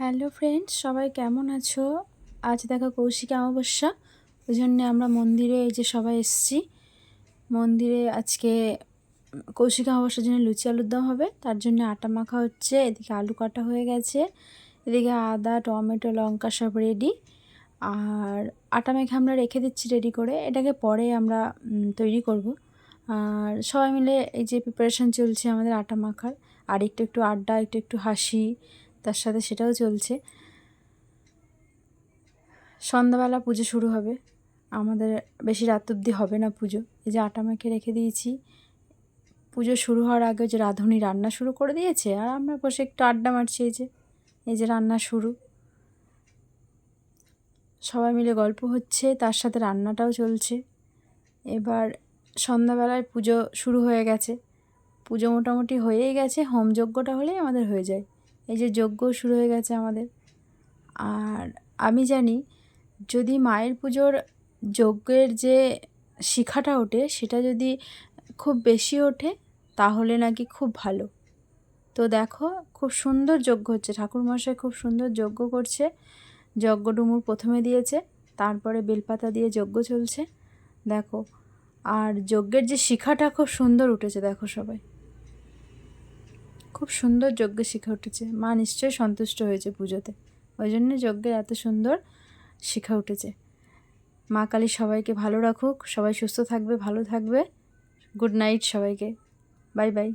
Hello friends, সবাই কেমন আছো? আজ দেখো কৌশিক অমাবস্যা, ওই জন্যে আমরা মন্দিরে এই যে সবাই এসেছি। মন্দিরে আজকে কৌশিক অমাবস্যার জন্য লুচি আলুর দম হবে, তার জন্য আটা মাখা হচ্ছে। এদিকে আলু কাটা হয়ে গেছে, এদিকে আদা টমেটো লঙ্কা সব রেডি। আর আটা মেখে আমরা রেখে দিচ্ছি রেডি করে, এটাকে পরে আমরা তৈরি করব। আর সবাই মিলে এই যে প্রিপারেশান চলছে আমাদের আটা মাখার। আর একটু একটু আড্ডা, একটু একটু হাসি তার সাথে, সেটাও চলছে। সন্ধ্যাবেলা পুজো শুরু হবে, আমাদের বেশি রাত অবধি হবে না পুজো। এই যে আটা মেখে রেখে দিয়েছি, পুজো শুরু হওয়ার আগে যে রাঁধুনি রান্না শুরু করে দিয়েছে, আর আমরা বসে একটু আড্ডা মারছি। এই যে রান্না শুরু, সবাই মিলে গল্প হচ্ছে, তার সাথে রান্নাটাও চলছে। এবার সন্ধ্যাবেলায় পুজো শুরু হয়ে গেছে, পুজো মোটামুটি হয়েই গেছে। হোম যজ্ঞটা হলেই আমাদের হয়ে যায়। এই যে যজ্ঞ শুরু হয়ে গেছে আমাদের। আর আমি জানি, যদি মায়ের পুজোর যজ্ঞের যে শিখাটা ওঠে, সেটা যদি খুব বেশি ওঠে তাহলে নাকি খুব ভালো। তো দেখো, খুব সুন্দর যজ্ঞ হচ্ছে, ঠাকুরমশাই খুব সুন্দর যজ্ঞ করছে। যজ্ঞ ডুমুর প্রথমে দিয়েছে, তারপরে বেলপাতা দিয়ে যজ্ঞ চলছে দেখো। আর যজ্ঞের যে শিখাটা খুব সুন্দর উঠেছে, দেখো সবাই খুব সুন্দর যজ্ঞের শিখা উঠেছে। মা নিশ্চয়ই সন্তুষ্ট হয়েছে পুজোতে, ওই জন্য যজ্ঞের এত সুন্দর শিখা উঠেছে। মা কালী সবাইকে ভালো রাখুক, সবাই সুস্থ থাকবে, ভালো থাকবে। গুড নাইট সবাইকে, বাই বাই।